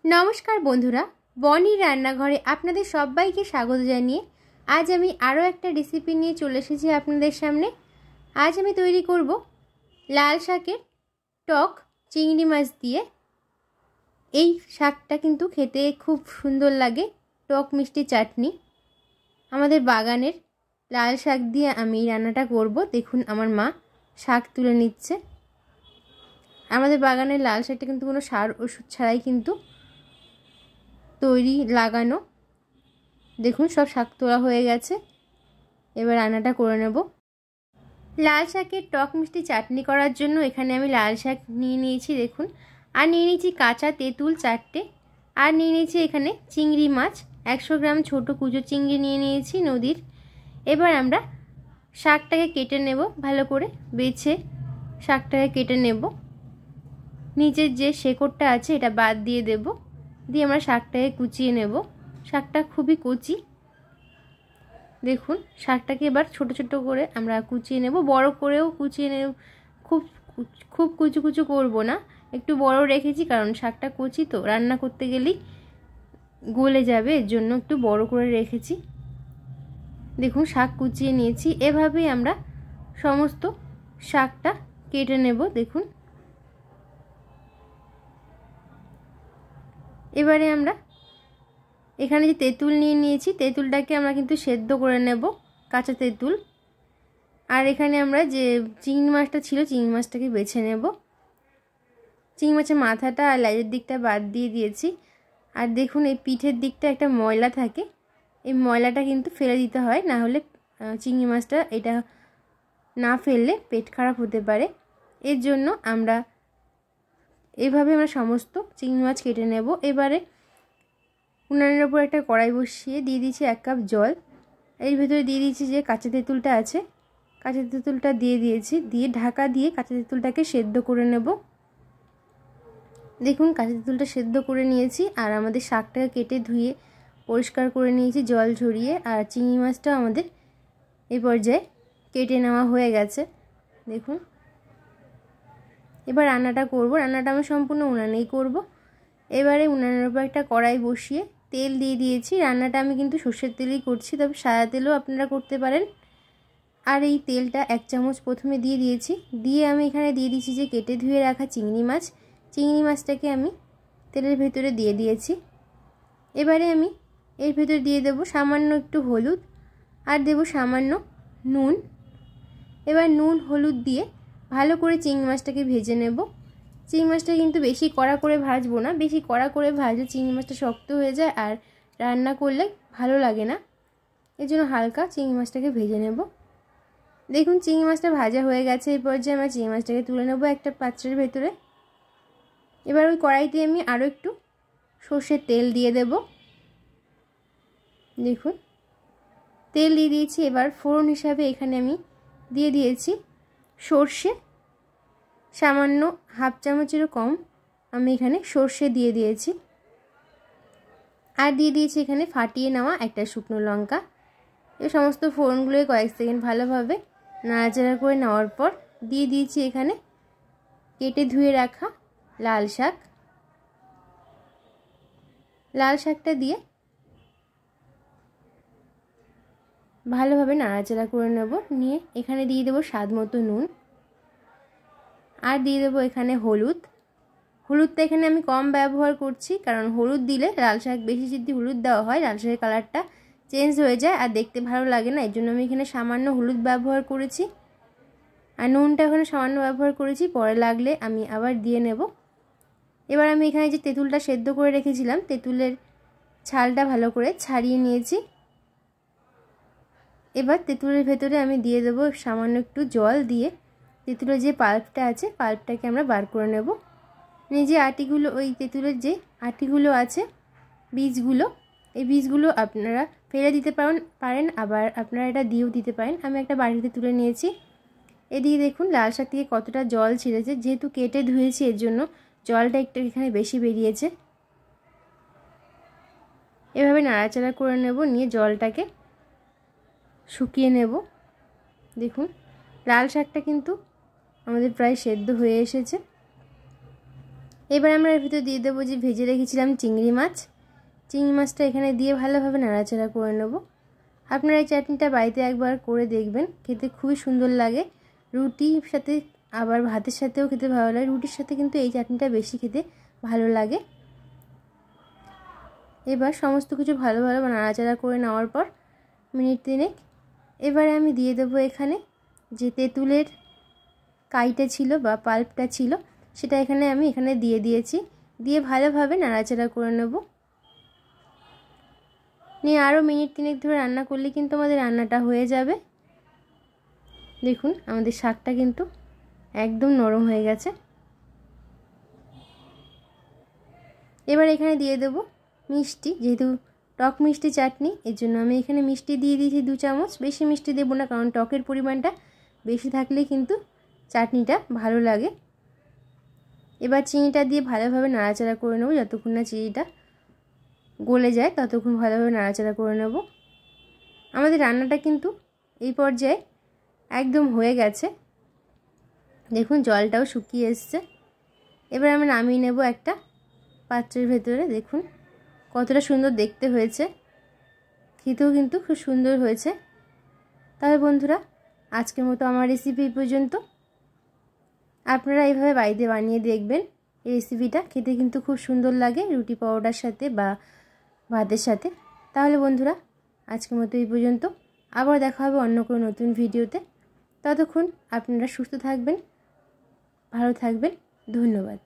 नमस्कार बंधुरा बनी रान्नाघरे आपनादेर सबाइके स्वागत जानिए आज आमी आरो एकटा रेसिपि निये चले एसेछि आपनादेर सामने। आज आमी तैरी करब लाल शाकेर टक चिंगड़ी माछ दिए। एई शाकटा किन्तु खेते खूब सुंदर लागे, टक मिष्टि चाटनी। आमादेर बागानेर लाल शाक दिए आमी रान्नाटा करब। देखुन आमार मा शाक तुले निচ্ছে। आमादेर बागानेर लाल शाकटा किन्तु कोनो सार ओषुध छाड़ाई किन्तु तैरी लागानो। देखुन सब शाक तोला हो गेছে। এবার রান্নাটা করে নেব। লাল শাকের টক মিষ্টি চাটনি করার জন্য এখানে আমি লাল শাক নিয়ে নিয়েছি দেখুন, আর নিয়ে নিয়েছি কাঁচা তেঁতুল 4টে, আর নিয়ে নিয়েছি এখানে চিংড়ি মাছ 100 গ্রাম ছোট কুচো চিংড়ি নিয়ে নিয়েছি নদীর। এবার আমরা শাকটাকে কেটে নেব, ভালো করে বেছে শাকটাকে কেটে নেব। নিচের যে শেকড়টা আছে এটা বাদ দিয়ে দেব, দিয়ে আমরা শাকটাকে কুচিয়ে নেব। শাকটা খুবই কচি, দেখুন শাকটাকে এবার ছোট ছোট করে আমরা কুচিয়ে নেব, বড় করেও কুচিয়ে নেব। খুব কুচু কুচু করব না, একটু বড় রেখেছি কারণ শাকটা কচি তো রান্না করতে গেলেই গলে যাবে, এর জন্য একটু বড় করে রেখেছি। দেখুন শাক কুচিয়ে নিয়েছি। এভাবেই আমরা সমস্ত শাকটা কেটে নেব। দেখুন এবারে আমরা এখানে যে তেঁতুল নিয়ে নিয়েছি, তেঁতুলটাকে আমরা কিন্তু সেদ্ধ করে নেব, কাঁচা তেঁতুল। আর এখানে আমরা যে চিংড়ি মাছটা ছিল চিংড়ি মাছটাকে বেছে নেব। চিংড়ি মাছের মাথাটা আর লেজের দিকটা বাদ দিয়ে দিয়েছি। আর দেখুন এই পিঠের দিকটা একটা ময়লা থাকে, এই ময়লাটা কিন্তু ফেলে দিতে হয়, না হলে চিংড়ি মাছটা এটা না ফেললে পেট খারাপ হতে পারে। এর জন্য আমরা এইভাবে আমরা সমস্ত চিংড়ি মাছ কেটে নেব। এবারে উনানের উপর একটা কড়াই বসিয়ে দিয়ে দিয়েছি 1 কাপ জল। এর ভিতরে দিয়ে দিয়েছি যে কাঁচা তেঁতুলটা আছে, কাঁচা তেঁতুলটা দিয়ে দিয়েছি, দিয়ে ঢাকা দিয়ে কাঁচা তেঁতুলটাকে সেদ্ধ করে নেব। দেখুন কাঁচা তেঁতুলটা সেদ্ধ করে নিয়েছি, আর আমাদের শাকটাকে কেটে ধুয়ে পরিষ্কার করে নিয়েছি জল ঝরিয়ে। আর চিংড়ি মাছটা আমাদের এই পর্যায়ে কেটে নেওয়া হয়ে গেছে। দেখুন এবার রান্নাটা করব। রান্নাটা আমি সম্পূর্ণ উনানেই করব। এবারে উনানের উপর একটা কড়াই বসিয়ে তেল দিয়ে দিয়েছি। রান্নাটা আমি কিন্তু সর্ষের তেলেই করছি, তবে সাদা তেলও আপনারা করতে পারেন। আর এই তেলটা 1 চামচ প্রথমে দিয়ে দিয়েছি, দিয়ে আমি এখানে দিয়ে দিয়েছি যে কেটে ধুয়ে রাখা চিংড়ি মাছ। চিংড়ি মাছটাকে আমি তেলের ভেতরে দিয়ে দিয়েছি। এবারে আমি এর ভেতরে দিয়ে দেব সামান্য একটু হলুদ, আর দেব সামান্য নুন। এবার নুন হলুদ দিয়ে ভালো করে চিংড়ি মাছটাকে ভেজে নেব। চিংড়ি মাছটা কিন্তু বেশি কড়া করে ভাজবো না, বেশি কড়া করে ভাজলে চিংড়ি মাছটা শক্ত হয়ে যায় আর রান্না করলে ভালো লাগে না, এর জন্য হালকা চিংড়ি মাছটাকে ভেজে নেব। দেখুন চিংড়ি মাছটা ভাজা হয়ে গেছে। এই পর্যায়ে আমরা চিংড়ি মাছটাকে তুলে নেব একটা পাত্রের ভেতরে। এবার ওই কড়াইতে আমি আরও একটু সর্ষের তেল দিয়ে দেব। দেখুন তেল দিয়ে দিয়েছি। এবার ফোড়ন হিসাবে এখানে আমি দিয়ে দিয়েছি সর্ষে, সামান্য 1/2 চামচেরও কম আমি এখানে সর্ষে দিয়ে দিয়েছি। আর দিয়ে দিয়েছি এখানে ফাটিয়ে নেওয়া একটা শুকনো লঙ্কা। এই সমস্ত ফোড়নগুলোকে কয়েক সেকেন্ড ভালোভাবে নাড়াচাড়া করে নেওয়ার পর দিয়ে দিয়েছি এখানে কেটে ধুয়ে রাখা লাল শাক। লাল শাকটা দিয়ে ভালোভাবে নাড়াচাড়া করে নেব। নিয়ে এখানে দিয়ে দেবো স্বাদ মতো নুন, আর দিয়ে দেবো এখানে হলুদ। হলুদটা এখানে আমি কম ব্যবহার করছি, কারণ হলুদ দিলে লাল শাক বেশি যদি হলুদ দেওয়া হয় লাল শাকের কালারটা চেঞ্জ হয়ে যায় আর দেখতে ভালো লাগে না, এর জন্য আমি এখানে সামান্য হলুদ ব্যবহার করেছি। আর নুনটা এখানে সামান্য ব্যবহার করেছি, পরে লাগলে আমি আবার দিয়ে নেব। এবার আমি এখানে যে তেঁতুলটা সেদ্ধ করে রেখেছিলাম তেঁতুলের ছালটা ভালো করে ছাড়িয়ে নিয়েছি। এবার তেঁতুলের ভেতরে আমি দিয়ে দেবো সামান্য একটু জল, দিয়ে তেঁতুলের যে পাল্পটা আছে পাল্পটাকে আমরা বার করে নেব। যে আটিগুলো ওই তেঁতুলের যে আটিগুলো আছে বীজগুলো, এই বীজগুলো আপনারা ফেলে দিতে পারেন, আবার আপনারা এটা দিয়েও দিতে পারেন। আমি একটা বাটিতে তুলে নিয়েছি। এদিকে দেখুন লাল শাক থেকে কতটা জল ছেড়েছে, যেহেতু কেটে ধুয়েছি এর জন্য জলটা একটু এখানে বেশি বেরিয়েছে। এভাবে নাড়াচাড়া করে নেব, নিয়ে জলটাকে শুকিয়ে নেব। দেখুন লাল শাকটা কিন্তু আমাদের প্রায় সেদ্ধ হয়ে এসেছে। এবার আমরা এর ভিতরে দিয়ে দেবো যে ভেজে রেখেছিলাম চিংড়ি মাছ। চিংড়ি মাছটা এখানে দিয়ে ভালোভাবে নাড়াচাড়া করে নেব। আপনারা এই চাটনিটা বাড়িতে একবার করে দেখবেন, খেতে খুবই সুন্দর লাগে। রুটির সাথে আবার ভাতের সাথেও খেতে ভালো লাগে। রুটির সাথে কিন্তু এই চাটনিটা বেশি খেতে ভালো লাগে। এবার সমস্ত কিছু ভালোভাবে নাড়াচাড়া করে নেওয়ার পর মিনিট 3 এবারে আমি দিয়ে দেবো এখানে যে তেঁতুলের কাইটা ছিল বা পাল্পটা ছিল, সেটা আমি এখানে দিয়ে দিয়েছি। দিয়ে ভালোভাবে নাড়াচাড়া করে নেব। নিয়ে আরও মিনিট 3 ধরে রান্না করলে কিন্তু আমাদের রান্নাটা হয়ে যাবে। দেখুন আমাদের শাকটা কিন্তু একদম নরম হয়ে গেছে। এবার এখানে দিয়ে দেব মিষ্টি। যেহেতু টক মিষ্টি চাটনি, এর জন্য আমি এখানে মিষ্টি দিয়ে দিয়েছি 2 চামচ। বেশি মিষ্টি দেবো না, কারণ টকের পরিমাণটা বেশি থাকলে কিন্তু চাটনিটা ভালো লাগে। এবার চিনিটা দিয়ে ভালোভাবে নাড়াচাড়া করে নেব। যতক্ষণ না চিনিটা গলে যায় ততক্ষণ ভালোভাবে নাড়াচাড়া করে নেব। আমাদের রান্নাটা কিন্তু এই পর্যায়ে একদম হয়ে গেছে। দেখুন জলটাও শুকিয়ে এসছে। এবার আমি নামিয়ে নেব একটা পাত্রের ভেতরে। দেখুন কতটা সুন্দর দেখতে হয়েছে, খেতেও কিন্তু খুব সুন্দর হয়েছে। তবে বন্ধুরা, আজকের মতো আমার রেসিপি এই পর্যন্ত। আপনারা এইভাবে বাড়িতে বানিয়ে দেখবেন। এই রেসিপিটা খেতে কিন্তু খুব সুন্দর লাগে রুটি পরোটার সাথে বা ভাতের সাথে। তাহলে বন্ধুরা, আজকের মতো এই পর্যন্ত। আবার দেখা হবে অন্য কোনো নতুন ভিডিওতে। ততক্ষণ আপনারা সুস্থ থাকবেন, ভালো থাকবেন। ধন্যবাদ।